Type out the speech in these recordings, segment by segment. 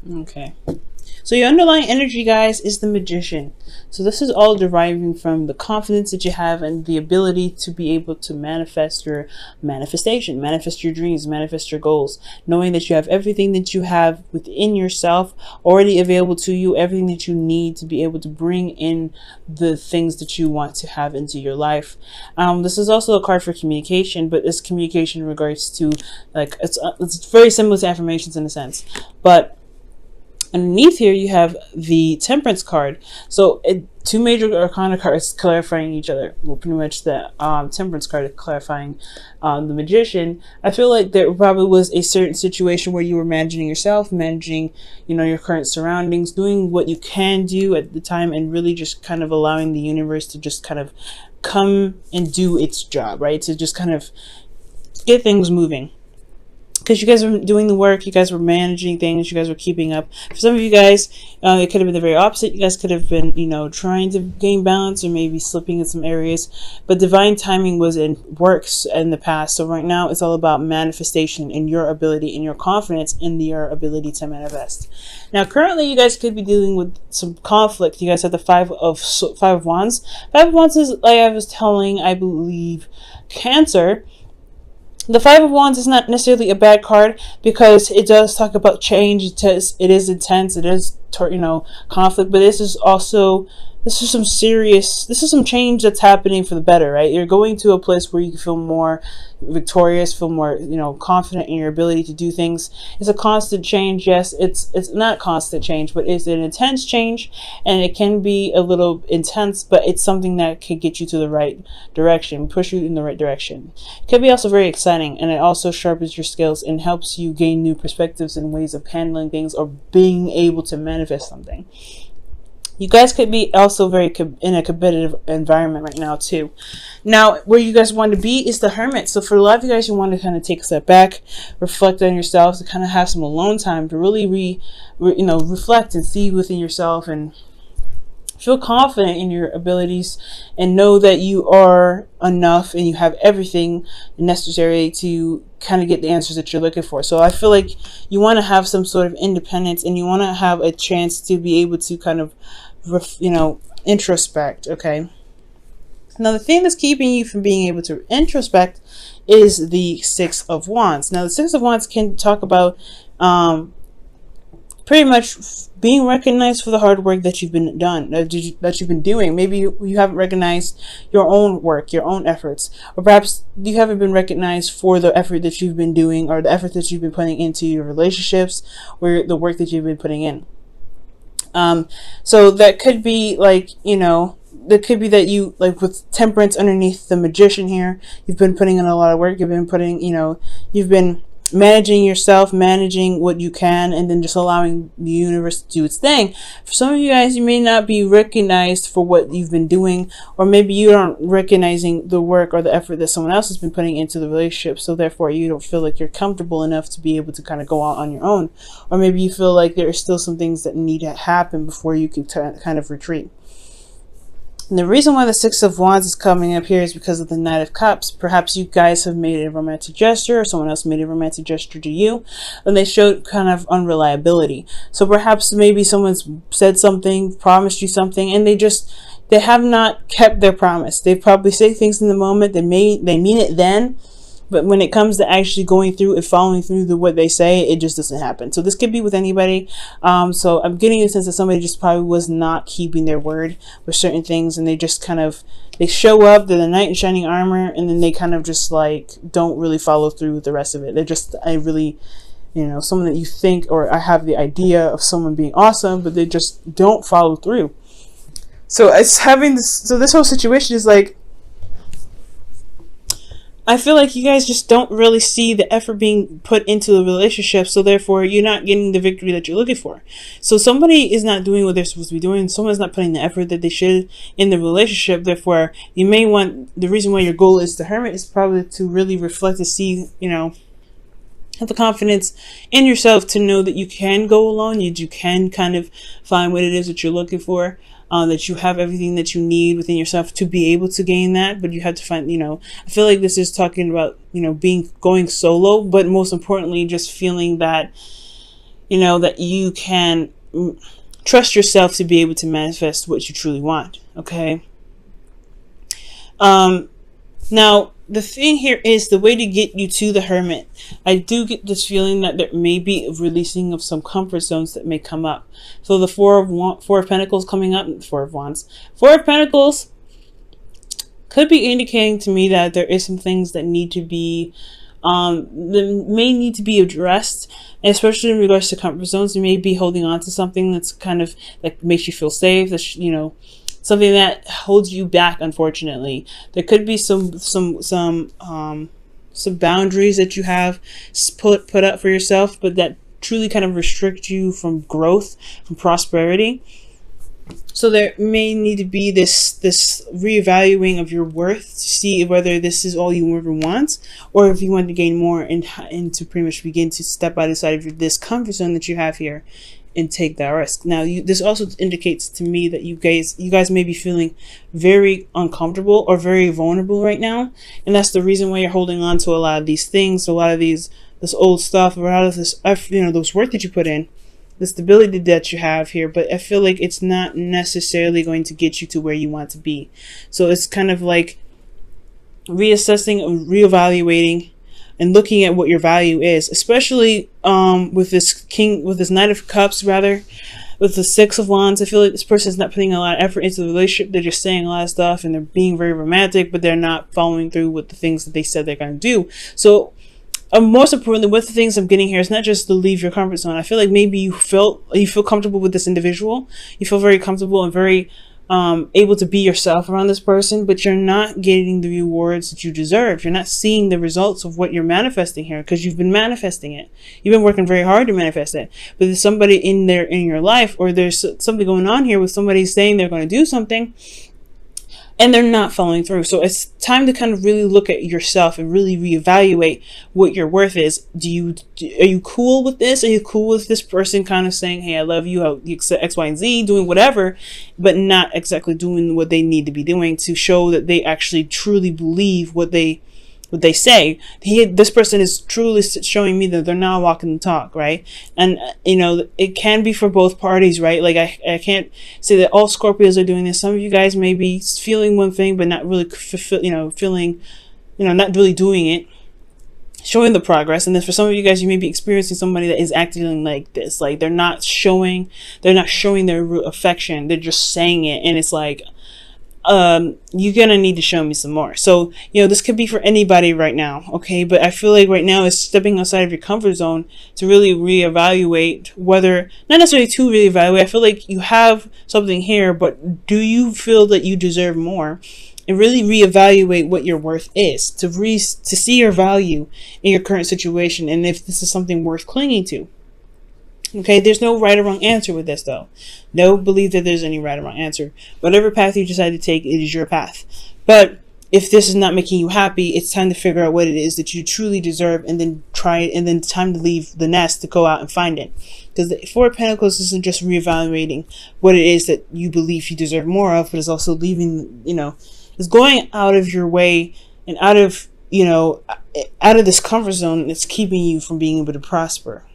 Okay. So your underlying energy, guys, is the Magician. So this is all deriving from the confidence that you have and the ability to be able to manifest your manifestation, manifest your dreams, manifest your goals, knowing that you have everything that you have within yourself already available to you, everything that you need to be able to bring in the things that you want to have into your life. This is also a card for communication, but this communication in regards to, like, it's very similar to affirmations in a sense, but underneath here you have the Temperance card. So two major arcana cards clarifying each other. Well, pretty much the Temperance card clarifying the Magician. I feel like there probably was a certain situation where you were managing yourself, managing, you know, your current surroundings, doing what you can do at the time, and really just kind of allowing the universe to just kind of come and do its job, right? To just kind of get things moving. Because you guys were doing the work, you guys were managing things, you guys were keeping up. For some of you guys, it could have been the very opposite. You guys could have been, you know, trying to gain balance or maybe slipping in some areas. But divine timing was in works in the past. So right now, it's all about manifestation and your ability and your confidence in your ability to manifest. Now, currently, you guys could be dealing with some conflict. You guys have the Five of Wands. Five of Wands is, like I was telling, I believe, Cancer. The Five of Wands is not necessarily a bad card because it does talk about change. It is intense. It is, you know, conflict. But this is some change that's happening for the better, right? You're going to a place where you feel more victorious, feel more, you know, confident in your ability to do things. It's a constant change. Yes, it's not constant change, but it's an intense change, and it can be a little intense, but it's something that can get you to the right direction, push you in the right direction. It can be also very exciting, and it also sharpens your skills and helps you gain new perspectives and ways of handling things or being able to manifest something. You guys could be also very in a competitive environment right now too. Now, where you guys want to be is the Hermit. So for a lot of you guys, you want to kind of take a step back, reflect on yourselves, to kind of have some alone time to really reflect and see within yourself and feel confident in your abilities and know that you are enough and you have everything necessary to kind of get the answers that you're looking for. So I feel like you want to have some sort of independence and you want to have a chance to be able to kind of, introspect. Okay. Now, the thing that's keeping you from being able to introspect is the Six of Wands. Now, the Six of Wands can talk about pretty much being recognized for the hard work that you've been doing. Maybe you haven't recognized your own work, your own efforts, or perhaps you haven't been recognized for the effort that you've been doing or the effort that you've been putting into your relationships or the work that you've been putting in. So that could be like, that could be that you, like with Temperance underneath the Magician here, you've been putting in a lot of work. You've been managing yourself, managing what you can, and then just allowing the universe to do its thing. For some of you guys, you may not be recognized for what you've been doing, or maybe you aren't recognizing the work or the effort that someone else has been putting into the relationship, so therefore you don't feel like you're comfortable enough to be able to kind of go out on your own. Or maybe you feel like there are still some things that need to happen before you can kind of retreat. And the reason why the Six of Wands is coming up here is because of the Knight of Cups. Perhaps you guys have made a romantic gesture, or someone else made a romantic gesture to you, and they showed kind of unreliability. So perhaps maybe someone's said something, promised you something, and they have not kept their promise. They probably say things in the moment, they mean it then, but when it comes to actually going through and following through what they say, it just doesn't happen. So this could be with anybody. So I'm getting a sense that somebody just probably was not keeping their word with certain things, and they just they show up, they're the knight in shining armor, and then they kind of just like don't really follow through with the rest of it. They're just someone that you think, or I have the idea of someone being awesome, but they just don't follow through. So it's having this. So this whole situation is like, I feel like you guys just don't really see the effort being put into the relationship, so therefore you're not getting the victory that you're looking for. So somebody is not doing what they're supposed to be doing. Someone's not putting the effort that they should in the relationship. Therefore, you may want, the reason why your goal is the Hermit is probably to really reflect and see, have the confidence in yourself to know that you can go alone. You can kind of find what it is that you're looking for. That you have everything that you need within yourself to be able to gain that, but you have to find, I feel like this is talking about, going solo, but most importantly, just feeling that, that you can trust yourself to be able to manifest what you truly want. Okay. Now, the thing here is the way to get you to the Hermit. I do get this feeling that there may be a releasing of some comfort zones that may come up. So the Four of Pentacles coming up, Four of Wands. Four of Pentacles could be indicating to me that there is some things that need to be, that may need to be addressed, especially in regards to comfort zones. You may be holding on to something that's kind of like makes you feel safe. That's, something that holds you back. Unfortunately, there could be some boundaries that you have put up for yourself, but that truly kind of restrict you from growth, from prosperity. So there may need to be this reevaluating of your worth to see whether this is all you ever want, or if you want to gain more and to pretty much begin to step outside of this comfort zone that you have here and take that risk. Now, this also indicates to me that you guys may be feeling very uncomfortable or very vulnerable right now, and that's the reason why you're holding on to a lot of these things, a lot of this old stuff, a lot of this, those work that you put in, the stability that you have here. But I feel like it's not necessarily going to get you to where you want to be. So it's kind of like reassessing, reevaluating, and looking at what your value is, especially with this Knight of Cups, rather, with the Six of Wands. I feel like this person is not putting a lot of effort into the relationship. They're just saying a lot of stuff and they're being very romantic, but they're not following through with the things that they said they're going to do. So most importantly, with the things I'm getting here, it's not just to leave your comfort zone. I feel like maybe you feel comfortable with this individual. You feel very comfortable and very able to be yourself around this person, but you're not getting the rewards that you deserve. You're not seeing the results of what you're manifesting here, because you've been manifesting it. You've been working very hard to manifest it. But there's somebody in your life, or there's something going on here with somebody saying they're going to do something, and they're not following through. So it's time to kind of really look at yourself and really reevaluate what your worth is. Are you cool with this? Are you cool with this person kind of saying, hey, I love you, X, Y, and Z, doing whatever, but not exactly doing what they need to be doing to show that they actually truly believe what they say. This person is truly showing me that they're not walking the talk, right? And it can be for both parties, right? Like I can't say that all Scorpios are doing this. Some of you guys may be feeling one thing but not really not really doing it, showing the progress. And then for some of you guys, you may be experiencing somebody that is acting like this, like they're not showing their affection, they're just saying it, and it's like, you're gonna need to show me some more. So this could be for anybody right now, okay? But I feel like right now is stepping outside of your comfort zone to really reevaluate, whether not necessarily to reevaluate. I feel like you have something here, but do you feel that you deserve more? And really reevaluate what your worth is, to see your value in your current situation, and if this is something worth clinging to. Okay, there's no right or wrong answer with this, though. Don't believe that there's any right or wrong answer. Whatever path you decide to take, it is your path. But if this is not making you happy, it's time to figure out what it is that you truly deserve, and then try it, and then it's time to leave the nest to go out and find it. Because the Four of Pentacles isn't just reevaluating what it is that you believe you deserve more of, but it's also leaving, it's going out of your way and out of this comfort zone that's keeping you from being able to prosper.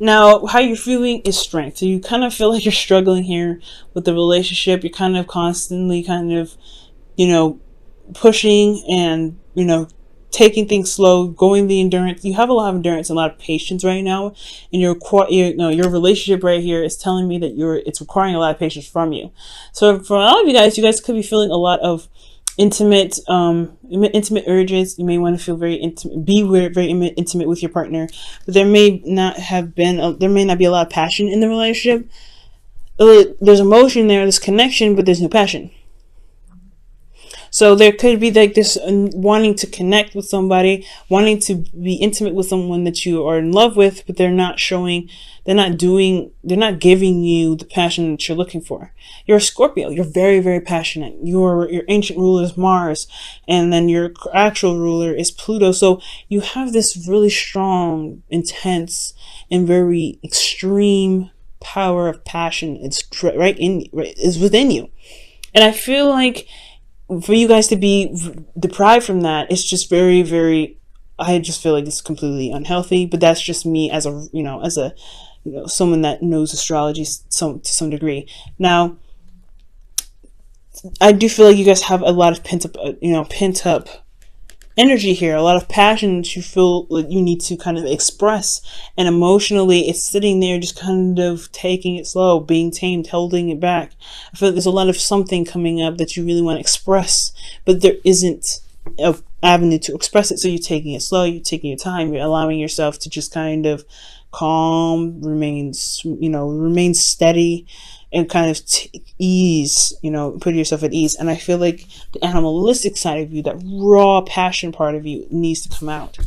Now, how you're feeling is strength. So you kind of feel like you're struggling here with the relationship. You're kind of constantly pushing and, taking things slow, going the endurance. You have a lot of endurance and a lot of patience right now. And your relationship right here is telling me that it's requiring a lot of patience from you. So for a lot of you guys could be feeling a lot of intimate urges. You may want to feel very intimate, very intimate with your partner, but there may not be a lot of passion in the relationship. There's emotion there, there's connection, but there's no passion. So there could be like this wanting to connect with somebody, wanting to be intimate with someone that you are in love with, but they're not giving you the passion that you're looking for. You're a Scorpio. You're very, very passionate. Your ancient ruler is Mars, and then your actual ruler is Pluto. So you have this really strong, intense, and very extreme power of passion. It's is within you. And I feel like for you guys to be deprived from that, it's just very, very I just feel like this is completely unhealthy, but that's just me as a, someone that knows astrology to some degree. Now, I do feel like you guys have a lot of pent up energy here, a lot of passion that you feel like you need to kind of express, and emotionally it's sitting there just kind of taking it slow, being tamed, holding it back. I feel like there's a lot of something coming up that you really want to express, but there isn't a avenue to express it, so you're taking it slow, you're taking your time, you're allowing yourself to just kind of calm, remain steady, and kind of ease, put yourself at ease. And I feel like the animalistic side of you, that raw passion part of you, needs to come out.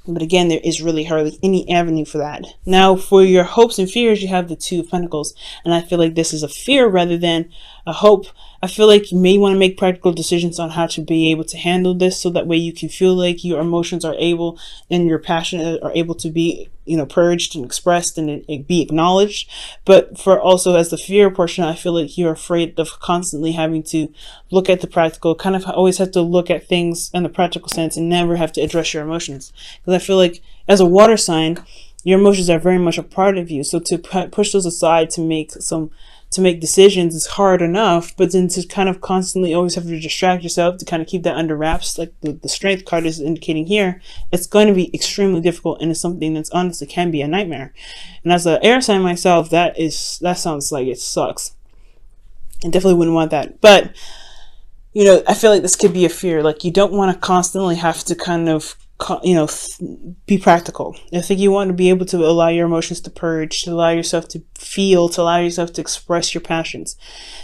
But again, there is really hardly any avenue for that. Now, for your hopes and fears, you have the Two of Pentacles. And I feel like this is a fear rather than a hope. I feel like you may want to make practical decisions on how to be able to handle this, so that way you can feel like your emotions are able, and your passion are able to be, purged and expressed and it be acknowledged. But for also as the fear portion, I feel like you're afraid of constantly having to look at the practical, kind of always have to look at things in the practical sense and never have to address your emotions. Because I feel like as a water sign, your emotions are very much a part of you. So to push those aside to make decisions is hard enough, but then to kind of constantly always have to distract yourself to kind of keep that under wraps, like the strength card is indicating here, it's going to be extremely difficult, and it's something that's honestly can be a nightmare. And as an air sign myself, that sounds like it sucks. I definitely wouldn't want that. But I feel like this could be a fear. Like, you don't want to constantly have to kind of be practical. I think you want to be able to allow your emotions to purge, to allow yourself to feel, to allow yourself to express your passions.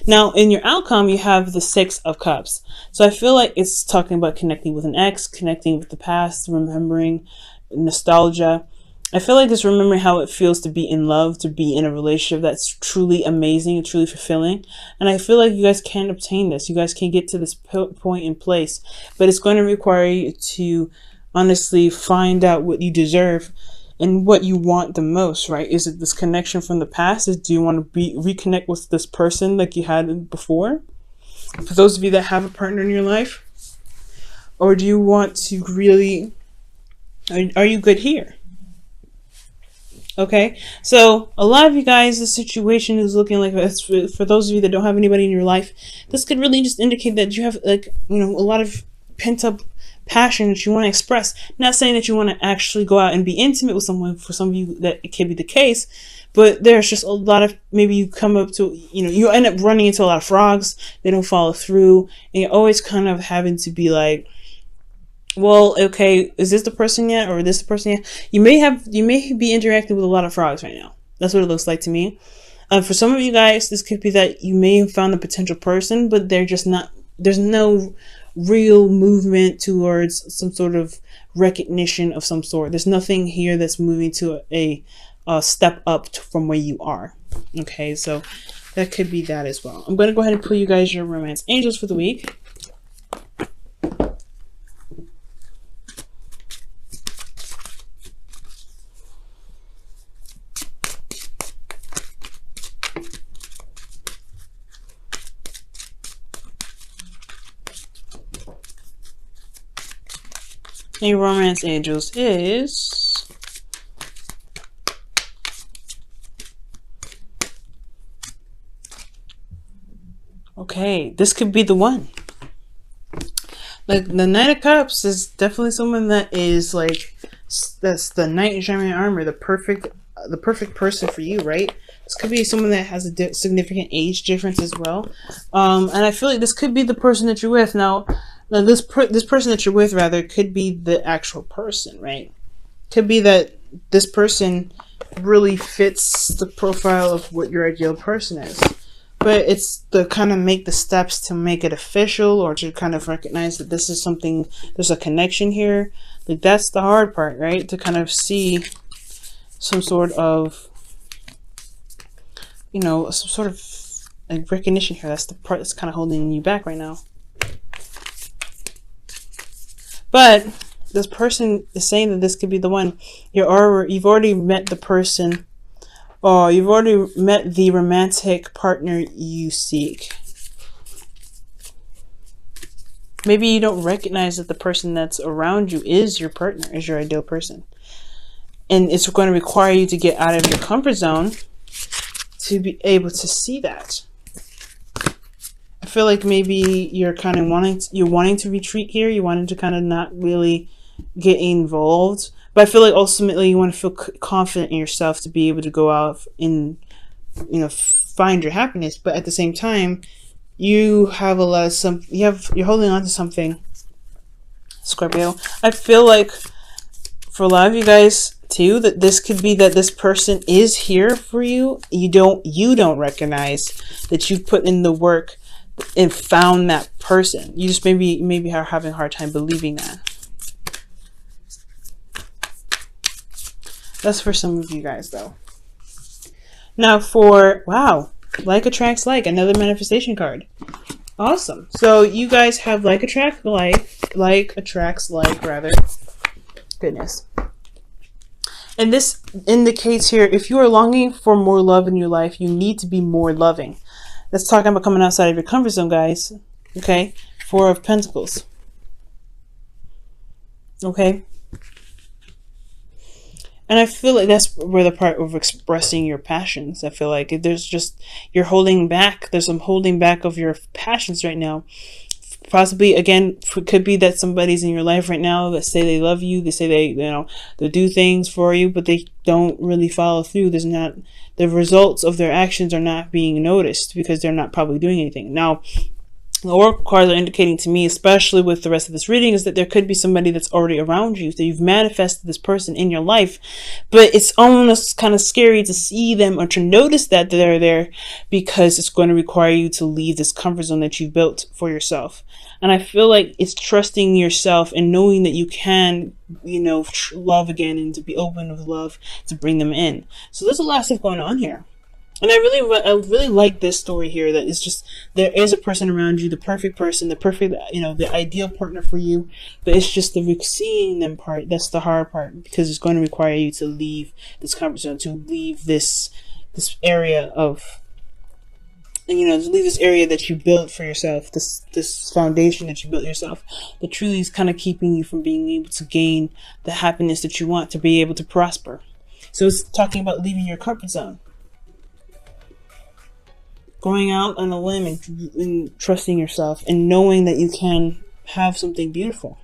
Now, in your outcome, you have the Six of Cups. So I feel like it's talking about connecting with an ex, connecting with the past, remembering nostalgia. I feel like it's remembering how it feels to be in love, to be in a relationship that's truly amazing and truly fulfilling. And I feel like you guys can obtain this. You guys can get to this point in place, but it's going to require you to honestly find out what you deserve and what you want the most, right? Is it this connection from the past? Do you want to reconnect with this person like you had before? For those of you that have a partner in your life, or do you want to really, are you good here? Okay, so a lot of you guys, the situation is looking like this. For those of you that don't have anybody in your life, this could really just indicate that you have a lot of pent up passion that you want to express. Not saying that you want to actually go out and be intimate with someone. For some of you that it can be the case, but there's just a lot of, maybe you come up to, you end up running into a lot of frogs. They don't follow through, and you're always kind of having to be like, well, okay, is this the person yet, or is this the person yet? You may be interacting with a lot of frogs right now. That's what it looks like to me. For some of you guys, this could be that you may have found a potential person, but they're just not, there's no real movement towards some sort of recognition of some sort. There's nothing here that's moving to a step up from where you are. Okay, so that could be that as well. I'm going to go ahead and pull you guys your romance angels for the week. A romance angels is okay. This could be the one. Like, the Knight of Cups is definitely someone that is like, that's the knight in shining armor, the perfect person for you, right? This could be someone that has a significant age difference as well. And I feel like this could be the person that you're with now. Now, this person that you're with, rather, could be the actual person, right? Could be that this person really fits the profile of what your ideal person is. But it's to kind of make the steps to make it official, or to kind of recognize that this is something, there's a connection here. Like, that's the hard part, right? To kind of see some sort of, some sort of like recognition here. That's the part that's kind of holding you back right now. But this person is saying that this could be the one. You've already met the person, or you've already met the romantic partner you seek. Maybe you don't recognize that the person that's around you is your partner, is your ideal person. And it's going to require you to get out of your comfort zone to be able to see that. I feel like maybe you're kind of wanting to retreat here. You wanted to kind of not really get involved. But I feel like ultimately you want to feel confident in yourself to be able to go out and, find your happiness. But at the same time, you have you're holding on to something, Scorpio. I feel like for a lot of you guys too, that this could be that this person is here for you. You don't recognize that you've put in the work and found that person. You just maybe are having a hard time believing that. That's for some of you guys though. Now wow, like attracts like, another manifestation card. Awesome. So you guys have like attracts like rather. Goodness. And this indicates here, if you are longing for more love in your life, you need to be more loving. That's talking about coming outside of your comfort zone, guys. Okay? 4 of Pentacles. Okay? And I feel like that's where the part of expressing your passions. I feel like you're holding back. There's some holding back of your passions right now. Possibly, again, it could be that somebody's in your life right now that say they love you. They say they do things for you, but they don't really follow through. The results of their actions are not being noticed because they're not probably doing anything. Now, the oracle cards are indicating to me, especially with the rest of this reading, is that there could be somebody that's already around you, that you've manifested this person in your life, but it's almost kind of scary to see them or to notice that they're there, because it's going to require you to leave this comfort zone that you've built for yourself. And I feel like it's trusting yourself and knowing that you can, love again, and to be open with love to bring them in. So there's a lot of stuff going on here. And I really like this story here, that it's just, there is a person around you, the perfect person, the ideal partner for you, but it's just the seeing them part, that's the hard part, because it's going to require you to leave this comfort zone, to leave this area of, to leave this area that you built for yourself, this foundation that you built yourself, that truly is kind of keeping you from being able to gain the happiness that you want, to be able to prosper. So it's talking about leaving your comfort zone. Going out on a limb and trusting yourself and knowing that you can have something beautiful.